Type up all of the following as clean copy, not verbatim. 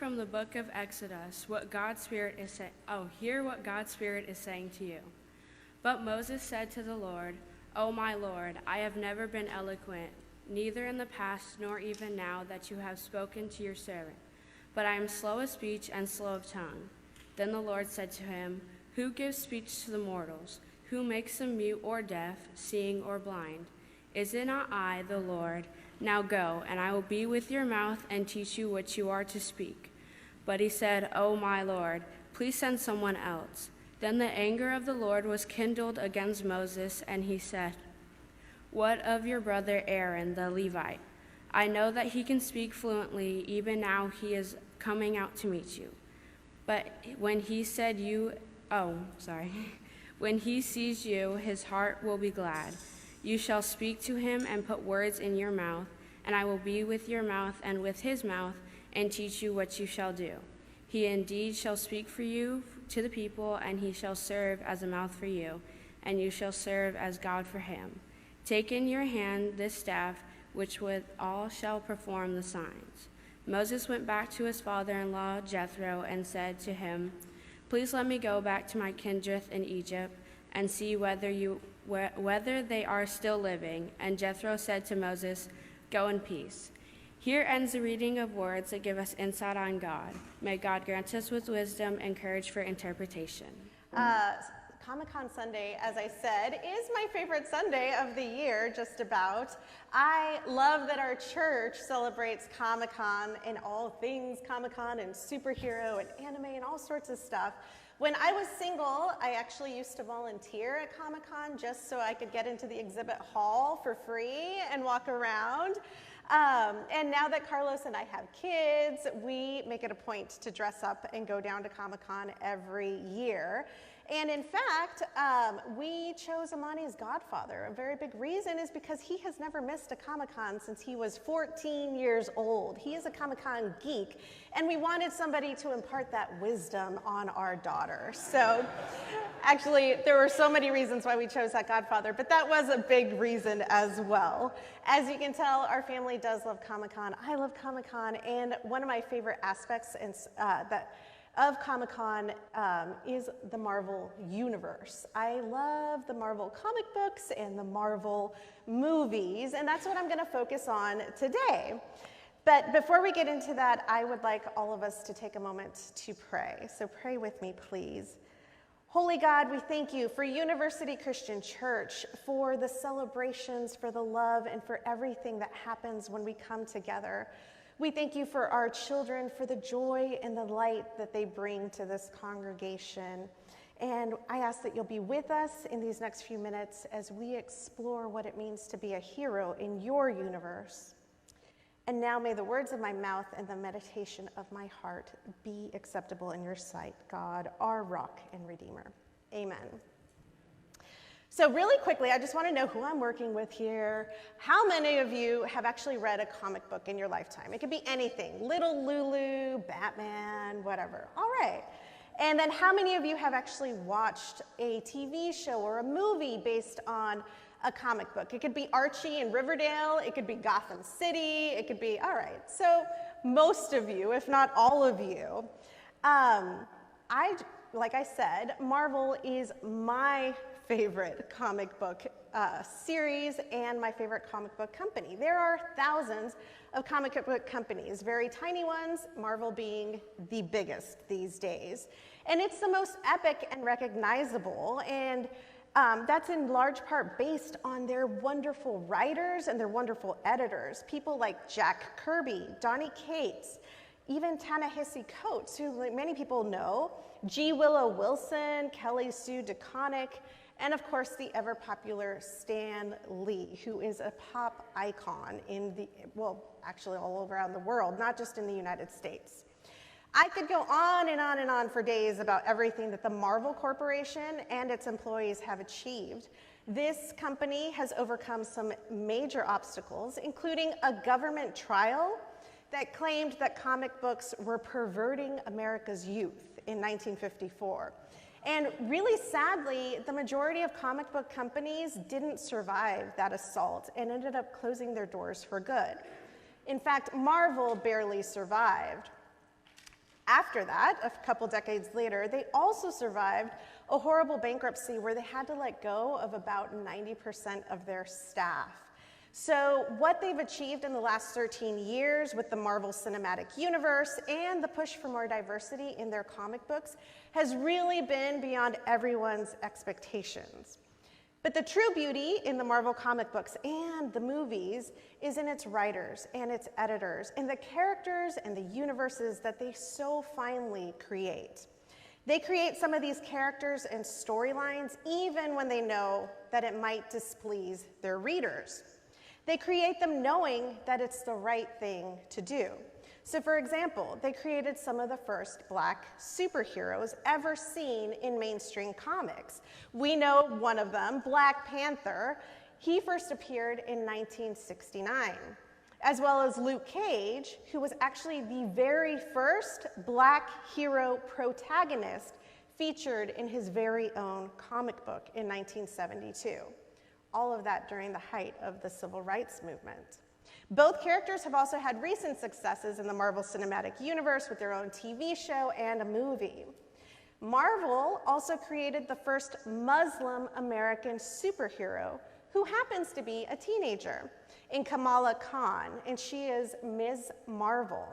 from the book of Exodus what God's Spirit is saying. Hear what God's Spirit is saying to you. But Moses said to the Lord, "O my Lord, I have never been eloquent, neither in the past nor even now that you have spoken to your servant, but I am slow of speech and slow of tongue." Then the Lord said to him, "Who gives speech to the mortals? Who makes them mute or deaf, seeing or blind? Is it not I, the Lord? Now go, and I will be with your mouth and teach you what you are to speak." But he said, "O my Lord, please send someone else." Then the anger of the Lord was kindled against Moses, and he said, "What of your brother Aaron the Levite? I know that he can speak fluently. Even now he is coming out to meet you. But when he sees you, his heart will be glad. You shall speak to him and put words in your mouth, and I will be with your mouth and with his mouth, and teach you what you shall do. He indeed shall speak for you to the people, and he shall serve as a mouth for you, and you shall serve as God for him. Take in your hand this staff, which with all shall perform the signs." Moses went back to his father-in-law Jethro and said to him, "Please let me go back to my kindred in Egypt and see whether they are still living." And Jethro said to Moses, "Go in peace." Here ends the reading of words that give us insight on God. May God grant us with wisdom and courage for interpretation. Comic-Con Sunday, as I said, is my favorite Sunday of the year, just about. I love that our church celebrates Comic-Con and all things Comic-Con and superhero and anime and all sorts of stuff. When I was single, I actually used to volunteer at Comic-Con just so I could get into the exhibit hall for free and walk around. And now that Carlos and I have kids, we make it a point to dress up and go down to Comic-Con every year. And in fact, we chose Amani's godfather. A very big reason is because he has never missed a Comic-Con since he was 14 years old. He is a Comic-Con geek, and we wanted somebody to impart that wisdom on our daughter. So actually, there were so many reasons why we chose that godfather, but that was a big reason as well. As you can tell, our family does love Comic-Con. I love Comic-Con, and one of my favorite aspects of Comic-Con is the Marvel universe. I love the Marvel comic books and the Marvel movies, and that's what I'm going to focus on today. But before we get into that, I would like all of us to take a moment to pray. So pray with me, please. Holy God, we thank you for University Christian Church, for the celebrations, for the love, and for everything that happens when we come together. We thank you for our children, for the joy and the light that they bring to this congregation. And I ask that you'll be with us in these next few minutes as we explore what it means to be a hero in your universe. And now may the words of my mouth and the meditation of my heart be acceptable in your sight, God, our rock and redeemer. Amen. So really quickly, I just want to know who I'm working with here. How many of you have actually read a comic book in your lifetime? It could be anything, Little Lulu, Batman, whatever. All right. And then how many of you have actually watched a TV show or a movie based on a comic book? It could be Archie in Riverdale. It could be Gotham City. It could be, all right. So most of you, if not all of you, like I said, Marvel is my favorite comic book series and my favorite comic book company. There are thousands of comic book companies, very tiny ones, Marvel being the biggest these days. And it's the most epic and recognizable, and that's in large part based on their wonderful writers and their wonderful editors, people like Jack Kirby, Donny Cates, even Ta-Nehisi Coates, who many people know, G. Willow Wilson, Kelly Sue DeConnick, and of course the ever popular Stan Lee, who is a pop icon actually all around the world, not just in the United States. I could go on and on and on for days about everything that the Marvel Corporation and its employees have achieved. This company has overcome some major obstacles, including a government trial that claimed that comic books were perverting America's youth in 1954. And really sadly, the majority of comic book companies didn't survive that assault and ended up closing their doors for good. In fact, Marvel barely survived. After that, a couple decades later, they also survived a horrible bankruptcy where they had to let go of about 90% of their staff. So what they've achieved in the last 13 years with the Marvel Cinematic Universe and the push for more diversity in their comic books has really been beyond everyone's expectations. But the true beauty in the Marvel comic books and the movies is in its writers and its editors and the characters and the universes that they so finely create. They create some of these characters and storylines even when they know that it might displease their readers. They create them knowing that it's the right thing to do. So for example, they created some of the first Black superheroes ever seen in mainstream comics. We know one of them, Black Panther. He first appeared in 1969, as well as Luke Cage, who was actually the very first Black hero protagonist featured in his very own comic book in 1972. All of that during the height of the civil rights movement. Both characters have also had recent successes in the Marvel Cinematic Universe with their own TV show and a movie. Marvel also created the first Muslim American superhero, who happens to be a teenager, in Kamala Khan, and she is Ms. Marvel.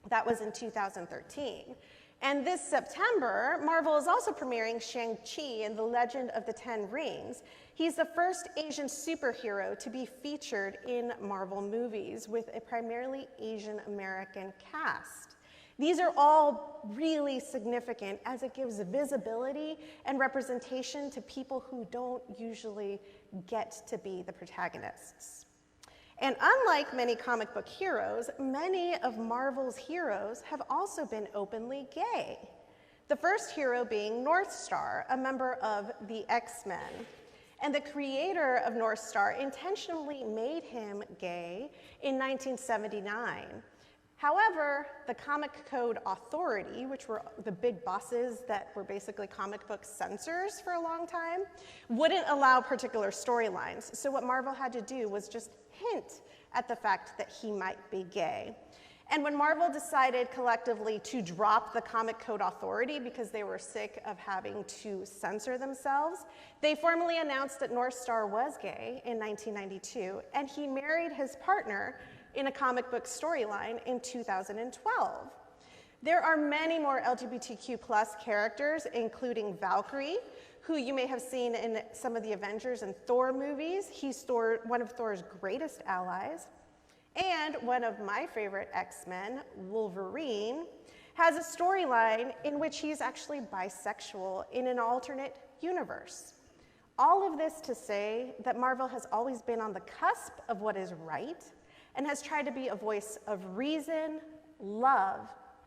That was in 2013. And this September, Marvel is also premiering Shang-Chi and the Legend of the Ten Rings. He's the first Asian superhero to be featured in Marvel movies with a primarily Asian American cast. These are all really significant as it gives visibility and representation to people who don't usually get to be the protagonists. And unlike many comic book heroes, many of Marvel's heroes have also been openly gay. The first hero being Northstar, a member of the X-Men. And the creator of Northstar intentionally made him gay in 1979. However, the Comic Code Authority, which were the big bosses that were basically comic book censors for a long time, wouldn't allow particular storylines. So what Marvel had to do was just hint at the fact that he might be gay. And when Marvel decided collectively to drop the Comic Code Authority because they were sick of having to censor themselves, they formally announced that Northstar was gay in 1992, and he married his partner in a comic book storyline in 2012. There are many more LGBTQ+ characters, including Valkyrie, who you may have seen in some of the Avengers and Thor movies. He's one of Thor's greatest allies. And one of my favorite X-Men, Wolverine, has a storyline in which he's actually bisexual in an alternate universe. All of this to say that Marvel has always been on the cusp of what is right and has tried to be a voice of reason, love,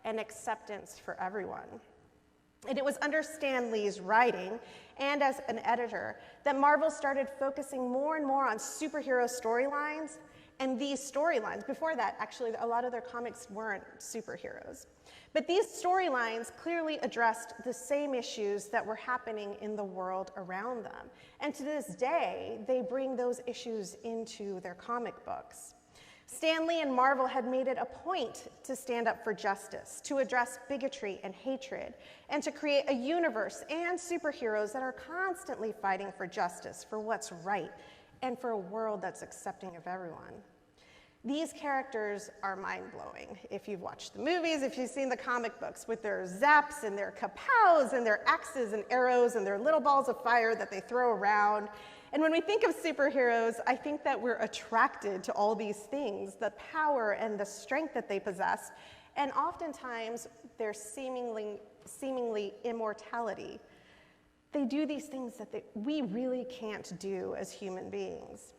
and acceptance for everyone. And it was under Stan Lee's writing and as an editor that Marvel started focusing more and more on superhero storylines. And these storylines, before that, actually, a lot of their comics weren't superheroes. But these storylines clearly addressed the same issues that were happening in the world around them. And to this day, they bring those issues into their comic books. Stan Lee and Marvel had made it a point to stand up for justice, to address bigotry and hatred, and to create a universe and superheroes that are constantly fighting for justice, for what's right, and for a world that's accepting of everyone. These characters are mind-blowing. If you've watched the movies, if you've seen the comic books, with their zaps and their kapows and their axes and arrows and their little balls of fire that they throw around. And when we think of superheroes, I think that we're attracted to all these things, the power and the strength that they possess, and oftentimes their seemingly immortality. They do these things that we really can't do as human beings.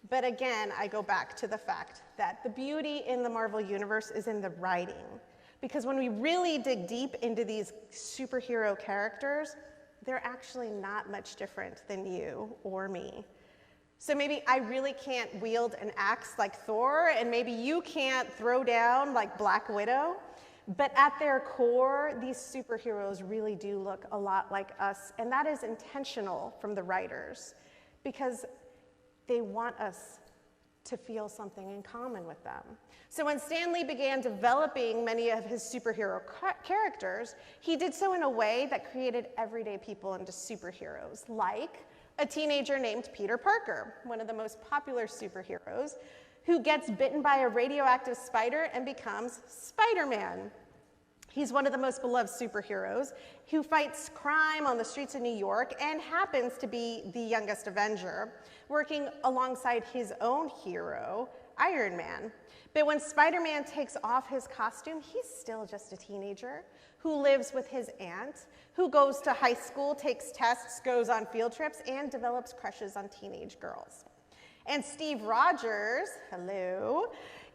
But again, I go back to the fact that the beauty in the Marvel Universe is in the writing. Because when we really dig deep into these superhero characters, they're actually not much different than you or me. So maybe I really can't wield an axe like Thor, and maybe you can't throw down like Black Widow. But at their core, these superheroes really do look a lot like us, and that is intentional from the writers, because they want us to feel something in common with them. So when Stan Lee began developing many of his superhero characters, he did so in a way that created everyday people into superheroes, like a teenager named Peter Parker, one of the most popular superheroes, who gets bitten by a radioactive spider and becomes Spider-Man. He's one of the most beloved superheroes who fights crime on the streets of New York and happens to be the youngest Avenger, working alongside his own hero, Iron Man. But when Spider-Man takes off his costume, he's still just a teenager who lives with his aunt, who goes to high school, takes tests, goes on field trips, and develops crushes on teenage girls. And Steve Rogers, hello,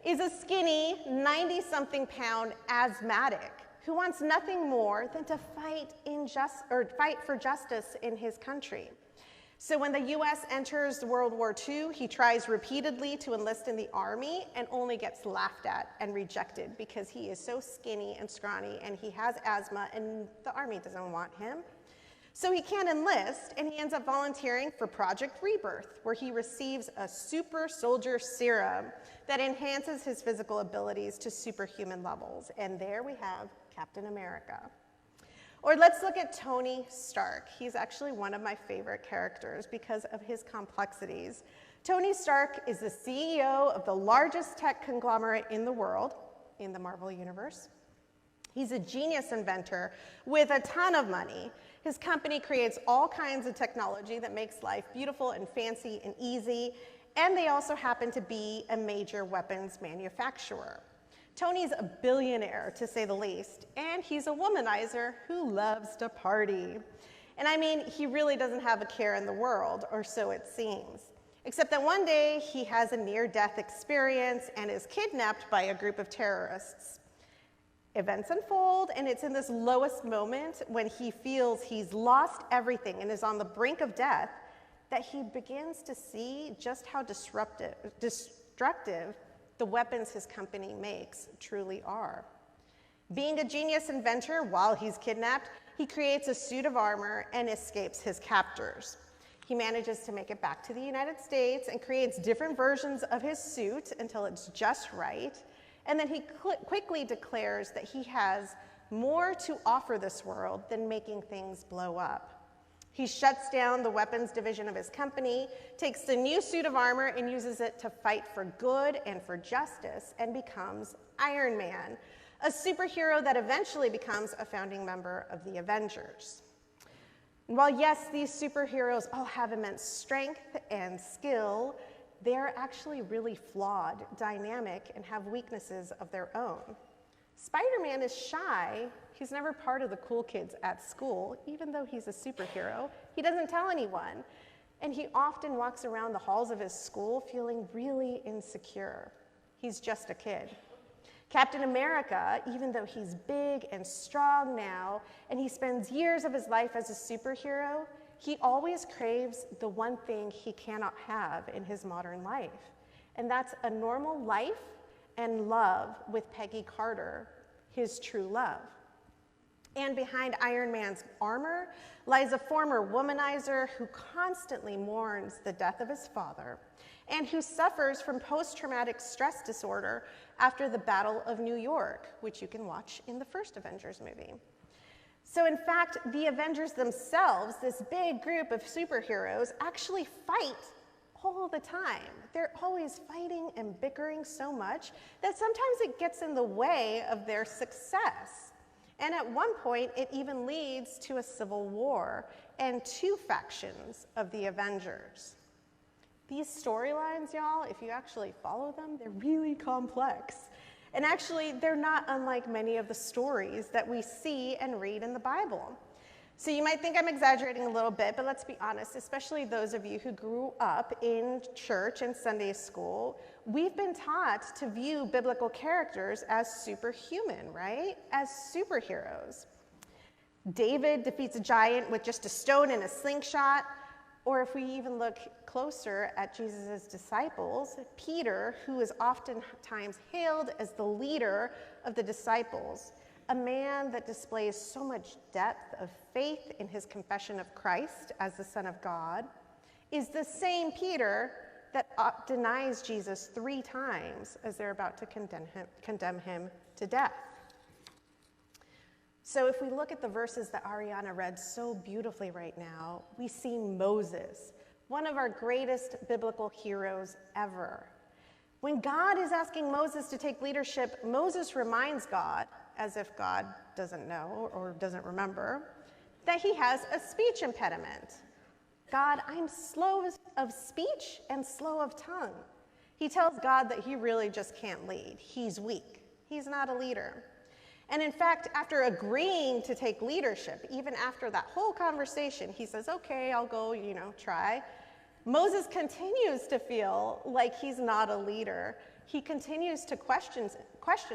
is a skinny 90-something pound asthmatic who wants nothing more than to fight for justice in his country. So when the US enters World War II, he tries repeatedly to enlist in the army and only gets laughed at and rejected because he is so skinny and scrawny and he has asthma and the army doesn't want him. So he can't enlist, and he ends up volunteering for Project Rebirth, where he receives a super soldier serum that enhances his physical abilities to superhuman levels. And there we have Captain America. Or let's look at Tony Stark. He's actually one of my favorite characters because of his complexities. Tony Stark is the CEO of the largest tech conglomerate in the world, in the Marvel Universe. He's a genius inventor with a ton of money. His company creates all kinds of technology that makes life beautiful and fancy and easy, and they also happen to be a major weapons manufacturer. Tony's a billionaire, to say the least, and he's a womanizer who loves to party. And I mean, he really doesn't have a care in the world, or so it seems. Except that one day, he has a near-death experience and is kidnapped by a group of terrorists. Events unfold, and it's in this lowest moment when he feels he's lost everything and is on the brink of death that he begins to see just how destructive the weapons his company makes truly are. Being a genius inventor while he's kidnapped, he creates a suit of armor and escapes his captors. He manages to make it back to the United States and creates different versions of his suit until it's just right. And then he quickly declares that he has more to offer this world than making things blow up. He shuts down the weapons division of his company, takes the new suit of armor and uses it to fight for good and for justice, and becomes Iron Man, a superhero that eventually becomes a founding member of the Avengers. And while yes, these superheroes all have immense strength and skill, they're actually really flawed, dynamic, and have weaknesses of their own. Spider-Man is shy. He's never part of the cool kids at school, even though he's a superhero. He doesn't tell anyone. And he often walks around the halls of his school feeling really insecure. He's just a kid. Captain America, even though he's big and strong now, and he spends years of his life as a superhero, he always craves the one thing he cannot have in his modern life. And that's a normal life and love with Peggy Carter, his true love. And behind Iron Man's armor lies a former womanizer who constantly mourns the death of his father and who suffers from post-traumatic stress disorder after the Battle of New York, which you can watch in the first Avengers movie. So in fact, the Avengers themselves, this big group of superheroes, actually fight all the time. They're always fighting and bickering so much that sometimes it gets in the way of their success. And at one point, it even leads to a civil war and two factions of the Avengers. These storylines, y'all, if you actually follow them, they're really complex. And actually, they're not unlike many of the stories that we see and read in the Bible. So you might think I'm exaggerating a little bit, but let's be honest, especially those of you who grew up in church and Sunday school, we've been taught to view biblical characters as superhuman, right? As superheroes. David defeats a giant with just a stone and a slingshot. Or if we even look closer at Jesus' disciples, Peter, who is oftentimes hailed as the leader of the disciples, a man that displays so much depth of faith in his confession of Christ as the Son of God, is the same Peter that denies Jesus 3 times as they're about to condemn him to death. So if we look at the verses that Ariana read so beautifully right now, we see Moses, one of our greatest biblical heroes ever. When God is asking Moses to take leadership, Moses reminds God, as if God doesn't know or doesn't remember, that he has a speech impediment. God, I'm slow of speech and slow of tongue. He tells God that he really just can't lead. He's weak. He's not a leader. And in fact, after agreeing to take leadership, even after that whole conversation, he says, okay, I'll go, try. Moses continues to feel like he's not a leader. He continues to question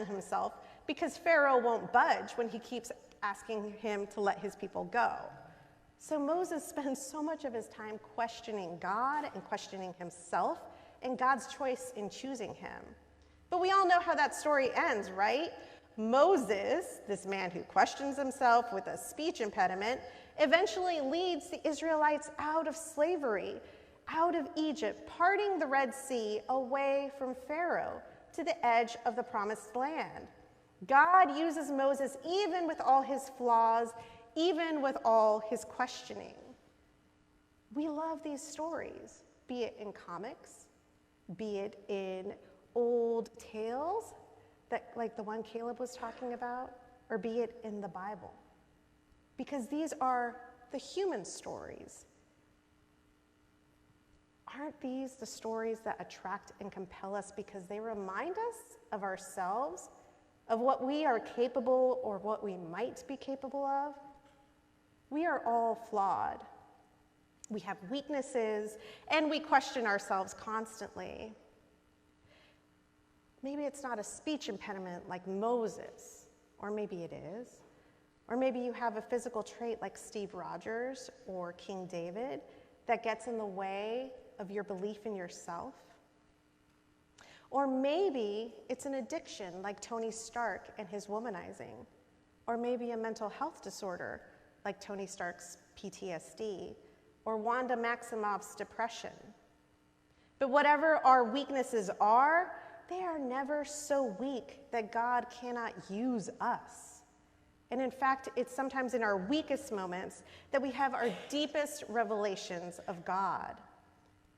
himself because Pharaoh won't budge when he keeps asking him to let his people go. So Moses spends so much of his time questioning God and questioning himself and God's choice in choosing him. But we all know how that story ends, right? Moses, this man who questions himself with a speech impediment, eventually leads the Israelites out of slavery, out of Egypt, parting the Red Sea away from Pharaoh to the edge of the promised land. God uses Moses even with all his flaws, even with all his questioning. We love these stories, be it in comics, be it in old tales, like the one Caleb was talking about, or be it in the Bible. Because these are the human stories. Aren't these the stories that attract and compel us because they remind us of ourselves, of what we are capable or what we might be capable of? We are all flawed. We have weaknesses, and we question ourselves constantly. Maybe it's not a speech impediment like Moses, or maybe it is. Or maybe you have a physical trait like Steve Rogers or King David that gets in the way of your belief in yourself. Or maybe it's an addiction like Tony Stark and his womanizing. Or maybe a mental health disorder like Tony Stark's PTSD, or Wanda Maximoff's depression. But whatever our weaknesses are, they are never so weak that God cannot use us. And in fact, it's sometimes in our weakest moments that we have our deepest revelations of God.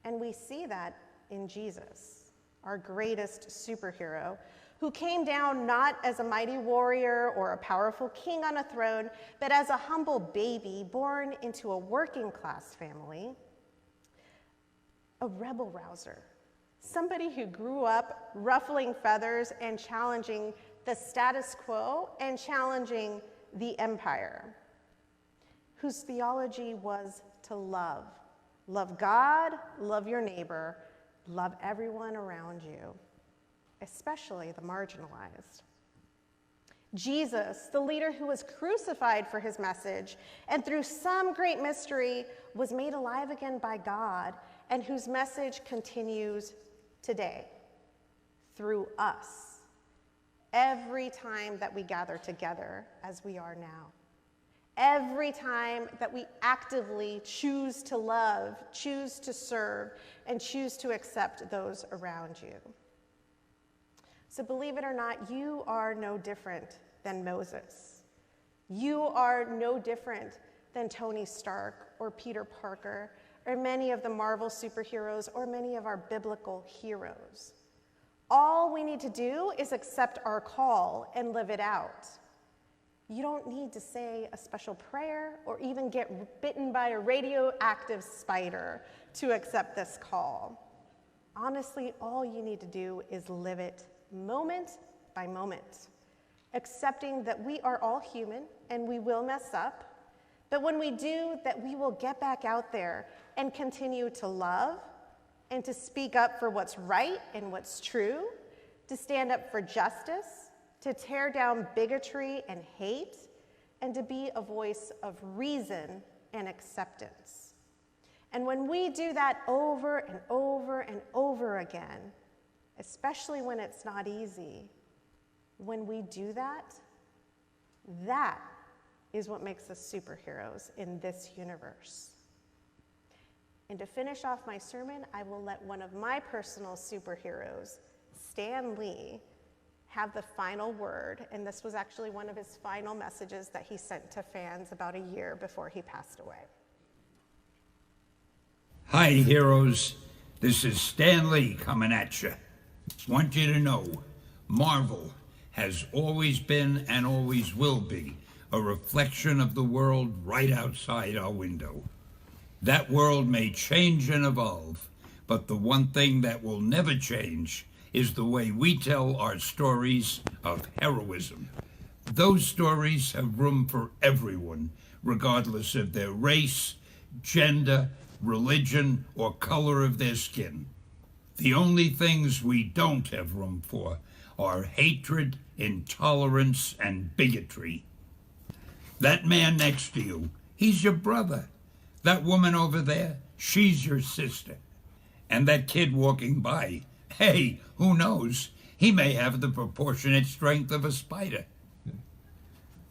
And we see that in Jesus, our greatest superhero, who came down not as a mighty warrior or a powerful king on a throne, but as a humble baby born into a working class family, a rebel rouser, somebody who grew up ruffling feathers and challenging the status quo and challenging the empire, whose theology was to love. Love God, love your neighbor, love everyone around you, especially the marginalized. Jesus, the leader who was crucified for his message, and through some great mystery was made alive again by God, and whose message continues today through us, every time that we gather together as we are now. Every time that we actively choose to love, choose to serve, and choose to accept those around you. So believe it or not, you are no different than Moses. You are no different than Tony Stark or Peter Parker or many of the Marvel superheroes or many of our biblical heroes. All we need to do is accept our call and live it out. You don't need to say a special prayer or even get bitten by a radioactive spider to accept this call. Honestly, all you need to do is live it moment by moment, accepting that we are all human and we will mess up, but when we do, that we will get back out there and continue to love and to speak up for what's right and what's true, to stand up for justice, to tear down bigotry and hate, and to be a voice of reason and acceptance. And when we do that over and over and over again, especially when it's not easy, when we do that, that is what makes us superheroes in this universe. And to finish off my sermon, I will let one of my personal superheroes, Stan Lee, have the final word. And this was actually one of his final messages that he sent to fans about a year before he passed away. Hi, heroes. This is Stan Lee coming at you. Want you to know, Marvel has always been and always will be a reflection of the world right outside our window. That world may change and evolve, but the one thing that will never change is the way we tell our stories of heroism. Those stories have room for everyone, regardless of their race, gender, religion, or color of their skin. The only things we don't have room for are hatred, intolerance, and bigotry. That man next to you, he's your brother. That woman over there, she's your sister. And that kid walking by, hey, who knows? He may have the proportionate strength of a spider.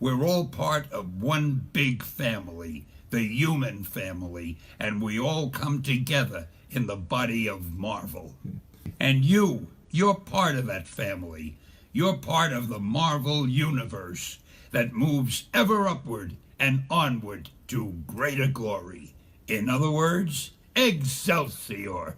We're all part of one big family, the human family, and we all come together in the body of Marvel. And you're part of that family. You're part of the Marvel universe that moves ever upward and onward to greater glory. In other words, Excelsior!